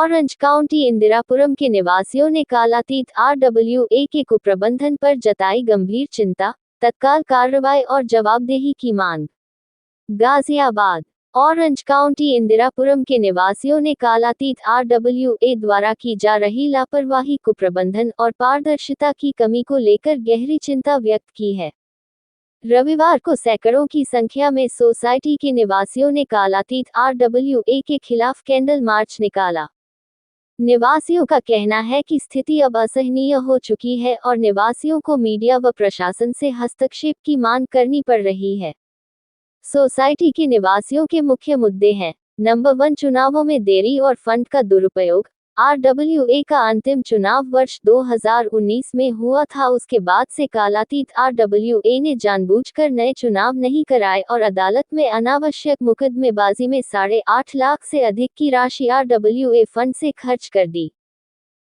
Orange county Indirapuram के निवासियों ने कालातीत RWA के कुप्रबंधन पर जताई गंभीर चिंता, तत्काल कार्रवाई और जवाबदेही की मांग। गाजियाबाद। ऑरेंज काउंटी इंदिरापुरम के निवासियों ने कालातीत RWA द्वारा की जा रही लापरवाही, कुप्रबंधन और पारदर्शिता की कमी को लेकर गहरी चिंता व्यक्त की है। रविवार को सैकड़ों की संख्या में सोसाइटी के निवासियों ने कालातीत RWA के खिलाफ कैंडल मार्च निकाला। निवासियों का कहना है कि स्थिति अब असहनीय हो चुकी है और निवासियों को मीडिया व प्रशासन से हस्तक्षेप की मांग करनी पड़ रही है। सोसाइटी के निवासियों के मुख्य मुद्दे हैं: नंबर 1, चुनावों में देरी और फंड का दुरुपयोग। RWA का अंतिम चुनाव वर्ष 2019 में हुआ था। उसके बाद से कालातीत RWA ने जानबूझकर नए चुनाव नहीं कराए और अदालत में अनावश्यक मुकदमेबाजी में 8.5 लाख से अधिक की राशि RWA फंड से खर्च कर दी,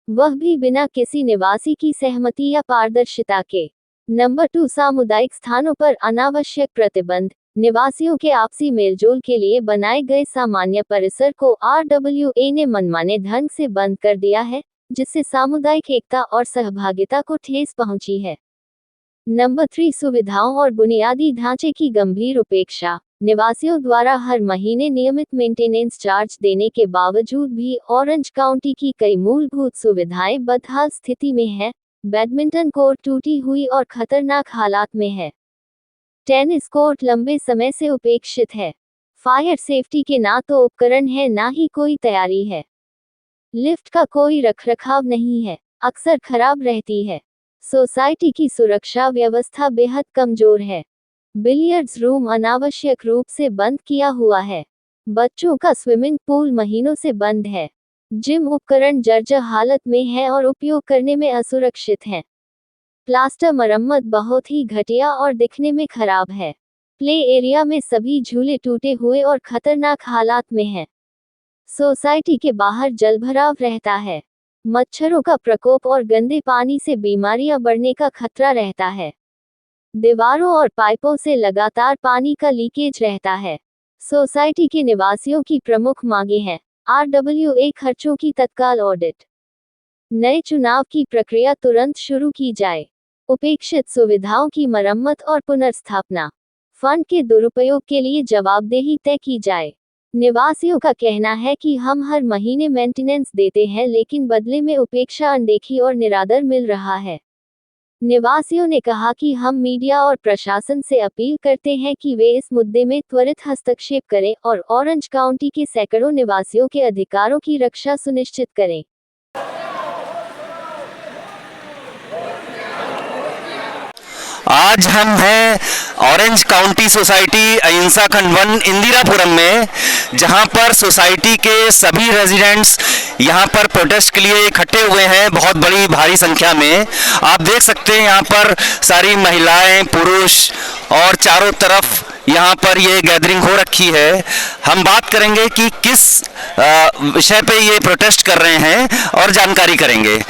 वह भी बिना किसी निवासी की सहमति या पारदर्शिता के। नंबर 2, सामुदायिक स्थानों पर अनावश्यक प्रतिबंध। निवासियों के आपसी मेलजोल के लिए बनाए गए सामान्य परिसर को RWA ने मनमाने ढंग से बंद कर दिया है, जिससे सामुदायिक एकता और सहभागिता को ठेस पहुंची है। नंबर 3, सुविधाओं और बुनियादी ढांचे की गंभीर उपेक्षा। निवासियों द्वारा हर महीने नियमित मेंटेनेंस चार्ज देने के बावजूद भी ऑरेंज काउंटी की कई मूलभूत सुविधाएं बदहाल स्थिति में है। बैडमिंटन कोर्ट टूटी हुई और खतरनाक हालात में है। टेनिस कोर्ट लंबे समय से उपेक्षित है। फायर सेफ्टी के ना तो उपकरण है, ना ही कोई तैयारी है। लिफ्ट का कोई रखरखाव नहीं है, अक्सर खराब रहती है। सोसाइटी की सुरक्षा व्यवस्था बेहद कमजोर है। बिलियर्ड्स रूम अनावश्यक रूप से बंद किया हुआ है। बच्चों का स्विमिंग पूल महीनों से बंद है। जिम उपकरण जर्जर हालत में है और उपयोग करने में असुरक्षित हैं। प्लास्टर मरम्मत बहुत ही घटिया और दिखने में खराब है। प्ले एरिया में सभी झूले टूटे हुए और खतरनाक हालात में हैं। सोसाइटी के बाहर जलभराव रहता है। मच्छरों का प्रकोप और गंदे पानी से बीमारियां बढ़ने का खतरा रहता है। दीवारों और पाइपों से लगातार पानी का लीकेज रहता है। सोसाइटी के निवासियों की प्रमुख मांगें हैं: RWA खर्चों की तत्काल ऑडिट, नए चुनाव की प्रक्रिया तुरंत शुरू की जाए, उपेक्षित सुविधाओं की मरम्मत और पुनर्स्थापना, फंड के दुरुपयोग के लिए जवाबदेही तय की जाए। निवासियों का कहना है कि हम हर महीने मेंटेनेंस देते हैं, लेकिन बदले में उपेक्षा, अनदेखी और निरादर मिल रहा है। निवासियों ने कहा कि हम मीडिया और प्रशासन से अपील करते हैं कि वे इस मुद्दे में त्वरित हस्तक्षेप करें और ऑरेंज काउंटी के सैकड़ों निवासियों के अधिकारों की रक्षा सुनिश्चित करें। आज हम हैं ऑरेंज काउंटी सोसाइटी अहिंसा खंड 1 इंदिरापुरम में, जहां पर सोसाइटी के सभी रेजिडेंट्स यहां पर प्रोटेस्ट के लिए इकट्ठे हुए हैं, बहुत बड़ी भारी संख्या में। आप देख सकते हैं यहां पर सारी महिलाएं, पुरुष और चारों तरफ यहाँ पर ये गैदरिंग हो रखी है। हम बात करेंगे कि किस विषय पे ये प्रोटेस्ट कर रहे हैं और जानकारी करेंगे।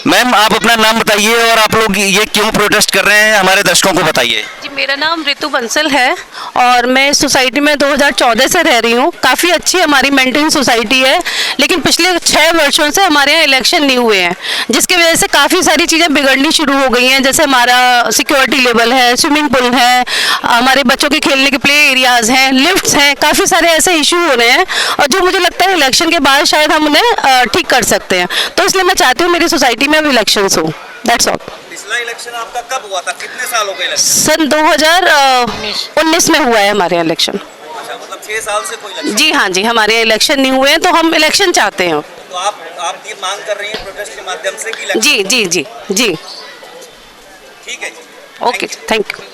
मैम, आप अपना नाम बताइए और आप लोग ये क्यों प्रोटेस्ट कर रहे हैं, हमारे दर्शकों को बताइए। जी, मेरा नाम ऋतु बंसल है और मैं सोसाइटी में 2014 से रह रही हूँ। काफ़ी अच्छी हमारी मेंटेन सोसाइटी है, लेकिन पिछले 6 वर्षों से हमारे यहाँ इलेक्शन नहीं हुए हैं, जिसकी वजह से काफ़ी सारी चीज़ें बिगड़नी शुरू हो गई हैं। जैसे हमारा सिक्योरिटी लेवल है, स्विमिंग पूल है, हमारे बच्चों के खेलने के प्ले एरियाज़ हैं, लिफ्ट्स हैं, काफ़ी सारे ऐसे इशू हो रहे हैं और जो मुझे लगता है इलेक्शन के बाद शायद हम उन्हें ठीक कर सकते हैं। तो इसलिए मैं चाहती हूँ मेरी सोसाइटी में अब इलेक्शंस हो। That's all. पिछला इलेक्शन आपका कब हुआ था, कितने साल हो गए इलेक्शन? सन 2019 में हुआ है हमारे यहाँ इलेक्शन। अच्छा, मतलब 6 साल से कोई इलेक्शन? जी हाँ जी, हमारे यहाँ इलेक्शन नहीं हुए हैं, तो हम इलेक्शन चाहते हैं। तो आप ये मांग कर रही हैं प्रोटेस्ट के माध्यम से कि जी जी जी जी, ठीक है जी, ओके, थैंक यू।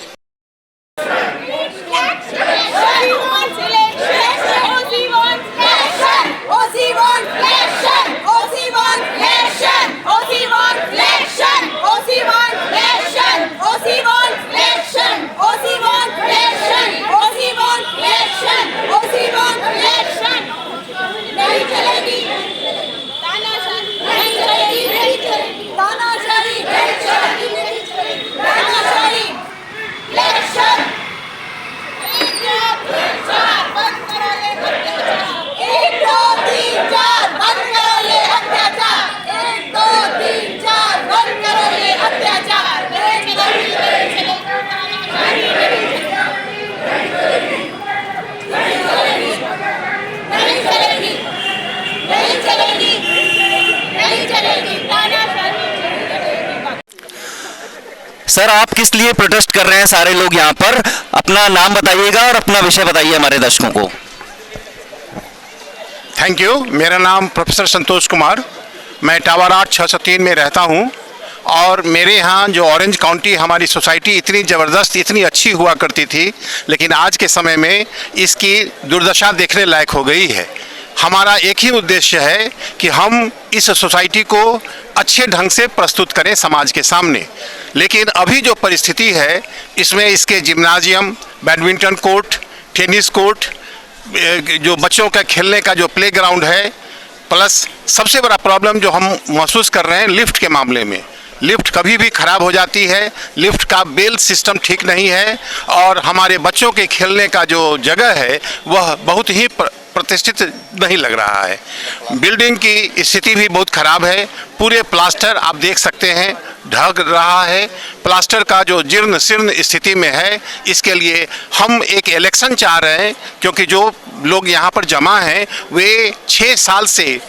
किस लिए प्रोटेस्ट कर रहे हैं सारे लोग यहाँ पर? अपना नाम बताइएगा और अपना विषय बताइए हमारे दर्शकों को। Thank you. मेरा नाम प्रोफेसर संतोष कुमार, मैं टावर 8 603 में रहता हूँ। और मेरे यहाँ जो ऑरेंज काउंटी हमारी सोसाइटी इतनी ज़बरदस्त, इतनी अच्छी हुआ करती थी, लेकिन आज के समय में इसकी दुर्दशा देखने लायक हो गई है। हमारा एक ही उद्देश्य है कि हम इस सोसाइटी को अच्छे ढंग से प्रस्तुत करें समाज के सामने, लेकिन अभी जो परिस्थिति है इसमें इसके gymnasium, badminton court, tennis court, जो बच्चों का खेलने का जो प्लेग्राउंड है, प्लस सबसे बड़ा प्रॉब्लम जो हम महसूस कर रहे हैं लिफ्ट के मामले में। लिफ्ट कभी भी ख़राब हो जाती है, लिफ्ट का बेल सिस्टम ठीक नहीं है, और हमारे बच्चों के खेलने का जो जगह है वह बहुत ही प्रतिष्ठित नहीं लग रहा है। बिल्डिंग की स्थिति भी बहुत ख़राब है, पूरे प्लास्टर आप देख सकते हैं ढक रहा है, प्लास्टर का जो जीर्ण शीर्ण स्थिति में है। इसके लिए हम एक इलेक्शन चाह रहे हैं, क्योंकि जो लोग यहाँ पर जमा हैं वे 6 साल से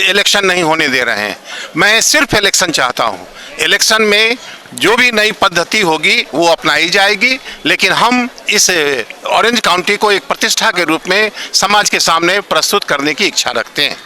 इलेक्शन नहीं होने दे रहे हैं। मैं सिर्फ इलेक्शन चाहता हूँ। इलेक्शन में जो भी नई पद्धति होगी वो अपनाई जाएगी, लेकिन हम इस ऑरेंज काउंटी को एक प्रतिष्ठा के रूप में समाज के सामने प्रस्तुत करने की इच्छा रखते हैं।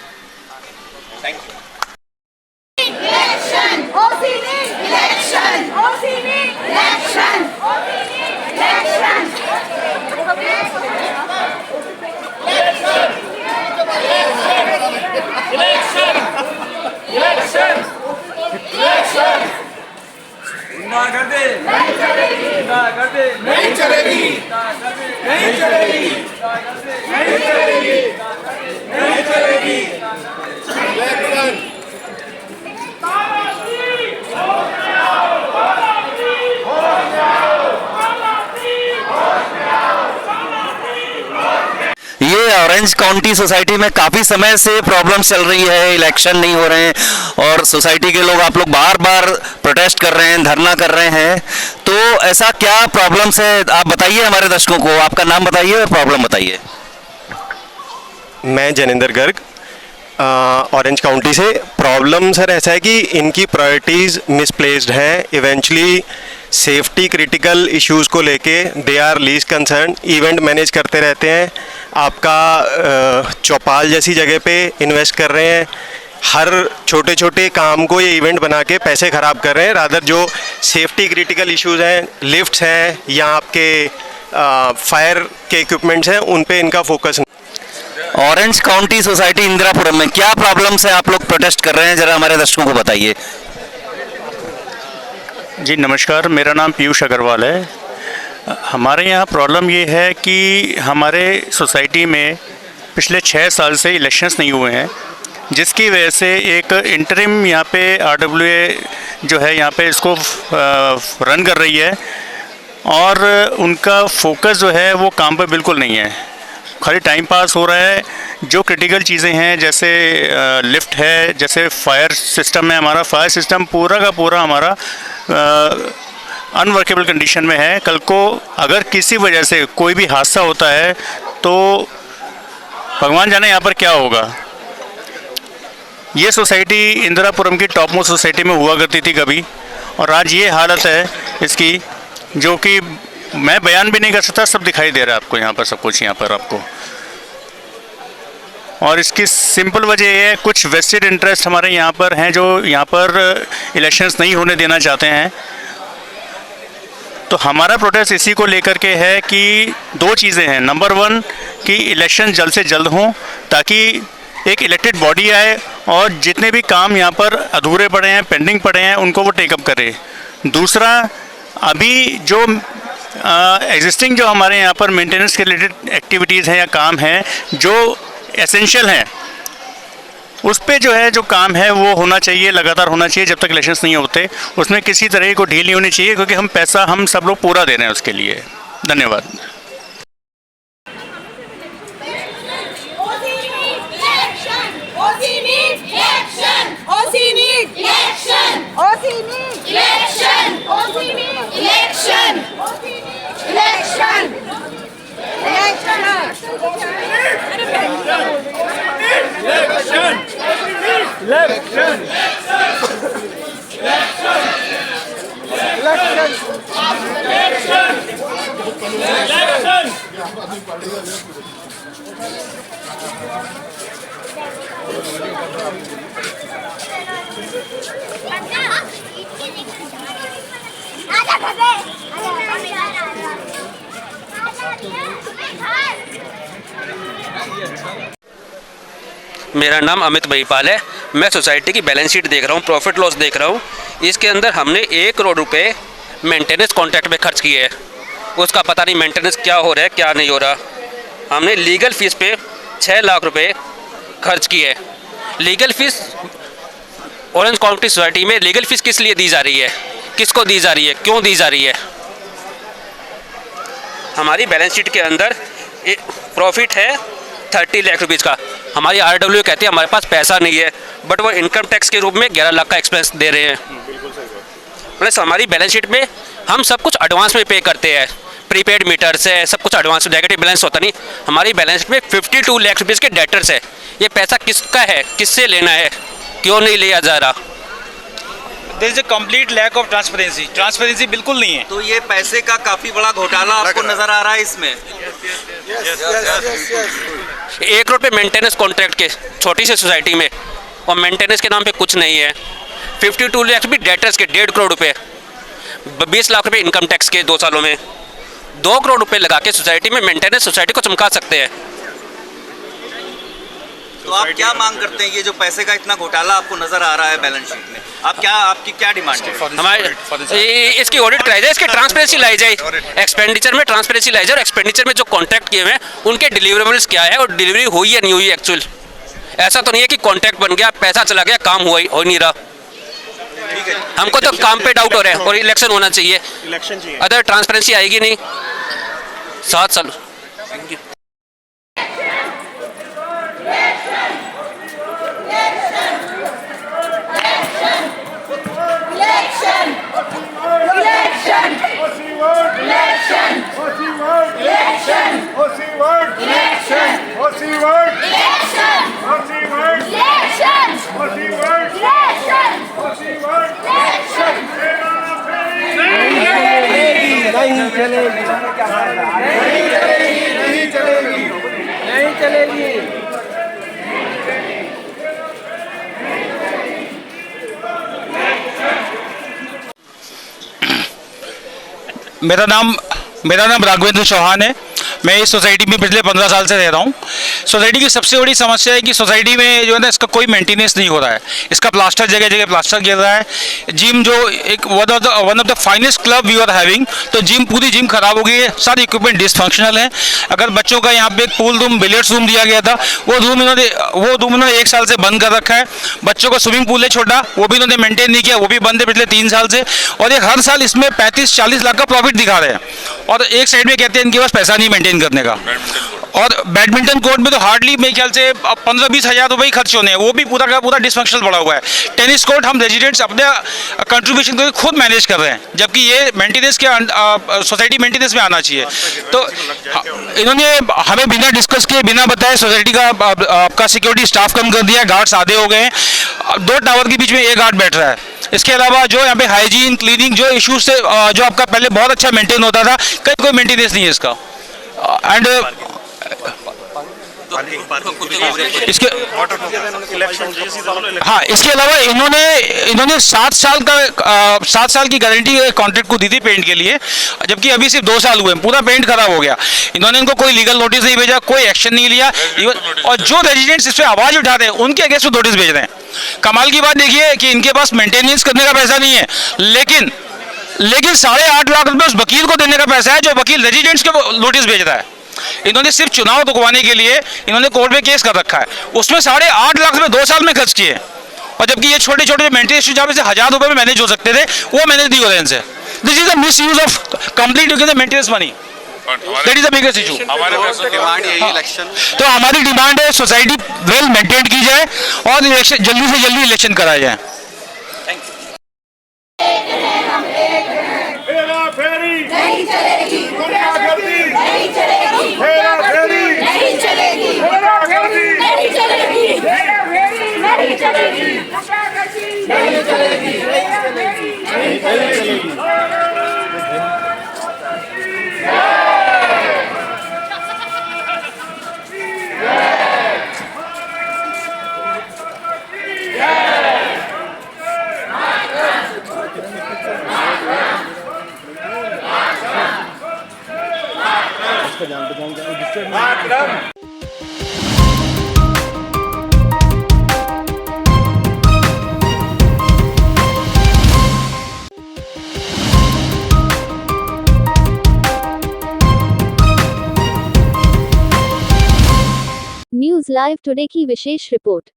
ये ऑरेंज काउंटी सोसाइटी में काफ़ी समय से प्रॉब्लम चल रही है, इलेक्शन नहीं हो रहे हैं और सोसाइटी के लोग, आप लोग बार बार प्रोटेस्ट कर रहे हैं, धरना कर रहे हैं। तो ऐसा क्या प्रॉब्लम्स है, आप बताइए हमारे दर्शकों को। आपका नाम बताइए और प्रॉब्लम बताइए। मैं जनेंद्र गर्ग, ऑरेंज काउंटी से। प्रॉब्लम सर ऐसा है कि इनकी प्रायोरिटीज़ मिसप्लेस्ड हैं। इवेंचुअली सेफ्टी क्रिटिकल इश्यूज़ को लेके they are least concern. Event manage करते रहते हैं, आपका चौपाल जैसी जगह पे इन्वेस्ट कर रहे हैं, हर छोटे छोटे काम को ये इवेंट बना के पैसे ख़राब कर रहे हैं। रादर जो सेफ्टी क्रिटिकल इश्यूज़ हैं, लिफ्ट्स हैं या आपके फायर के इक्विपमेंट्स हैं, उन पे इनका focus. Orange county society Indirapuram में क्या प्रॉब्लम्स है, आप लोग प्रोटेस्ट कर रहे हैं, जरा हमारे दर्शकों को बताइए। जी नमस्कार, मेरा नाम पीयूष अग्रवाल है। हमारे यहाँ प्रॉब्लम ये है कि हमारे सोसाइटी में पिछले 6 साल से इलेक्शंस नहीं हुए हैं, जिसकी वजह से एक इंटरिम यहाँ पे RWA जो है यहाँ पे इसको रन कर रही है, और उनका फोकस जो है वो काम पर बिल्कुल नहीं है, खाली टाइम पास हो रहा है। जो क्रिटिकल चीज़ें हैं जैसे लिफ्ट है, जैसे फायर सिस्टम है, हमारा फायर सिस्टम पूरा का पूरा हमारा अनवर्केबल कंडीशन में है। कल को अगर किसी वजह से कोई भी हादसा होता है तो भगवान जाने यहाँ पर क्या होगा। ये सोसाइटी इंदिरापुरम की टॉप मोस्ट सोसाइटी में हुआ करती थी कभी, और आज ये हालत है इसकी जो कि मैं बयान भी नहीं कर सकता। सब दिखाई दे रहा है आपको यहाँ पर, सब कुछ यहाँ पर आपको। और इसकी सिंपल वजह ये है, कुछ वेस्टेड इंटरेस्ट हमारे यहाँ पर हैं जो यहाँ पर इलेक्शंस नहीं होने देना चाहते हैं। तो हमारा प्रोटेस्ट इसी को लेकर के है कि 2 चीज़ें हैं। नंबर 1 कि इलेक्शन जल्द से जल्द हों, ताकि एक इलेक्टेड बॉडी आए और जितने भी काम यहाँ पर अधूरे पड़े हैं, पेंडिंग पड़े हैं, उनको वो टेकअप करे। दूसरा, अभी जो एग्जिस्टिंग जो हमारे यहाँ पर मेंटेनेंस के रिलेटेड एक्टिविटीज़ हैं या काम हैं जो एसेंशियल हैं, उस पे जो है जो काम है वो होना चाहिए, लगातार होना चाहिए जब तक इलेक्शंस नहीं होते। उसमें किसी तरह को ढील नहीं होनी चाहिए, क्योंकि हम पैसा हम सब लोग पूरा दे रहे हैं उसके लिए। धन्यवाद। Election! मेरा नाम अमित महिपाल है। मैं सोसाइटी की बैलेंस शीट देख रहा हूँ, प्रॉफिट लॉस देख रहा हूँ। इसके अंदर हमने 1 करोड़ रुपए मेंटेनेंस कॉन्ट्रैक्ट में खर्च किए हैं। उसका पता नहीं मेंटेनेंस क्या हो रहा है क्या नहीं हो रहा। हमने लीगल फीस पे 6 लाख रुपए खर्च किए हैं। Legal fees orange county society में लीगल फीस किस लिए दी जा रही है, किसको दी जा रही है, क्यों दी जा रही है? हमारी बैलेंस शीट के अंदर प्रॉफिट है 30 लाख रुपीज़ का। हमारी RW कहती है हमारे पास पैसा नहीं है, बट वो इनकम टैक्स के रूप में 11 लाख का एक्सपेंस दे रहे हैं। प्लस हमारी बैलेंस शीट में हम सब कुछ एडवांस में पे करते हैं, प्रीपेड मीटर्स है, सब कुछ एडवांस, नेगेटिव बैलेंस होता नहीं। हमारी बैलेंस शीट में 52 लाख रुपीज़ के डेटर्स है। ये पैसा किसका है, किससे लेना है, क्यों नहीं लिया जा रहा? There is a complete lack of transparency बिल्कुल नहीं है। तो ये पैसे का काफी बड़ा घोटाला आपको नजर आ रहा है इसमें। 1 करोड़ पे मेंटेनेंस कॉन्ट्रैक्ट के छोटी सी सोसाइटी में, और मेंटेनेंस के नाम पे कुछ नहीं है। 52 लाख भी डेटर्स के 1.5 करोड़ रुपए, 20 लाख रुपए इनकम टैक्स के 2 सालों में। 2 करोड़ रुपए लगा के सोसाइटी में मेंटेनेंस सोसाइटी को चमका सकते हैं। तो आप क्या मांग करते हैं? ये जो पैसे का इतना घोटाला आपको नजर आ रहा है बैलेंस शीट में, आपकी क्या डिमांड है? हमारे इसकी ऑडिट कराई जाए, इसकी ट्रांसपेरेंसी लाई जाए, एक्सपेंडिचर में ट्रांसपेरेंसी लाई जाए, और एक्सपेंडिचर में जो कॉन्ट्रैक्ट किए हुए हैं उनके डिलीवरेबल्स क्या है और डिलीवरी हुई या नहीं हुई एक्चुअल। ऐसा तो नहीं है कि कॉन्ट्रैक्ट बन गया, पैसा चला गया, काम हुआ ही हो नहीं रहा। हमको तो काम पे डाउट हो रहा है, और इलेक्शन होना चाहिए, अदर ट्रांसपेरेंसी आएगी नहीं। 7 साल नहीं चलेगी। मेरा नाम राघवेंद्र चौहान है। मैं इस सोसाइटी में पिछले 15 साल से रह रहा हूँ। सोसाइटी की सबसे बड़ी समस्या है कि सोसाइटी में जो है ना, इसका कोई मेंटेनेंस नहीं हो रहा है। इसका प्लास्टर जगह जगह प्लास्टर गिर रहा है। जिम जो एक one of the finest club we are having, तो पूरी जिम खराब हो गई है। सारे इक्विपमेंट डिसफंक्शनल है। अगर बच्चों का यहाँ पे एक पूल रूम, बिलियर्ड्स रूम दिया गया था, वो रूम इन्होंने 1 साल से बंद कर रखा है। बच्चों का स्विमिंग पूल है छोटा, वो भी इन्होंने मेंटेन नहीं किया, वो भी बंद है पिछले 3 साल से। और ये हर साल इसमें 35-40 लाख का प्रॉफिट दिखा रहे हैं, और एक साइड में कहते हैं इनके पास पैसा नहीं मेंटेन करने का। और बैडमिंटन कोर्ट में तो हार्डली मेरे ख्याल से 15-20 हज़ार रुपये ही खर्च होने हैं, वो भी पूरा का पूरा डिसफंक्शनल पड़ा हुआ है। टेनिस कोर्ट हम रेजिडेंट्स अपने कंट्रीब्यूशन करके खुद मैनेज कर रहे हैं, जबकि ये मेंटेनेंस के सोसाइटी मेंटेनेंस में आना चाहिए। तो इन्होंने हमें बिना डिस्कस किए, बिना बताए सोसाइटी का आपका सिक्योरिटी स्टाफ कम कर दिया, गार्ड्स आधे हो गए हैं। 2 टावर के बीच में एक गार्ड बैठ रहा है। इसके अलावा जो यहाँ पे हाइजीन, क्लीनिंग जो इश्यूज थे, जो आपका पहले बहुत अच्छा मेंटेन होता था, कहीं कोई मेंटेनेंस नहीं है इसका। एंड इसके इसके अलावा इन्होंने 7 साल की गारंटी कॉन्ट्रैक्ट को दी थी पेंट के लिए, जबकि अभी सिर्फ 2 साल हुए, पूरा पेंट खराब हो गया। इन्होंने इनको कोई लीगल नोटिस नहीं भेजा, कोई एक्शन नहीं लिया। और जो रेजिडेंट्स इस पर आवाज उठा रहे हैं उनके अगेंस्ट नोटिस भेज रहे हैं। कमाल की बात देखिए कि इनके पास मेंटेनेंस करने का पैसा नहीं है, लेकिन 8.5 लाख रुपए उस वकील को देने का पैसा है जो वकील रेजिडेंट्स को नोटिस भेज रहा है। इन्होंने सिर्फ चुनाव रुकवाने के लिए इन्होंने कोर्ट में केस कर रखा है, उसमें 8.5 लाख रुपए 2 साल में खर्च किए। और जबकि ये छोटे छोटे मेंटेनेंस इशू जहाँ से 1000 रुपए में मैनेज हो सकते थे, वो मैनेज नहीं हो रहे इनसे। This is the miss use of complete maintenance money. That is the biggest issue. तो हमारी डिमांड है सोसाइटी वेल मेंटेन की जाए और इलेक्शन जल्दी से जल्दी इलेक्शन कराया जाए। नहीं चलेगी, गुंडागर्दी नहीं चलेगी, गुंडागर्दी नहीं चलेगी, गुंडागर्दी नहीं चलेगी, नहीं चलेगी, गुंडागर्दी नहीं चलेगी, नहीं चलेगी। मातरम। न्यूज लाइव टुडे की विशेष रिपोर्ट।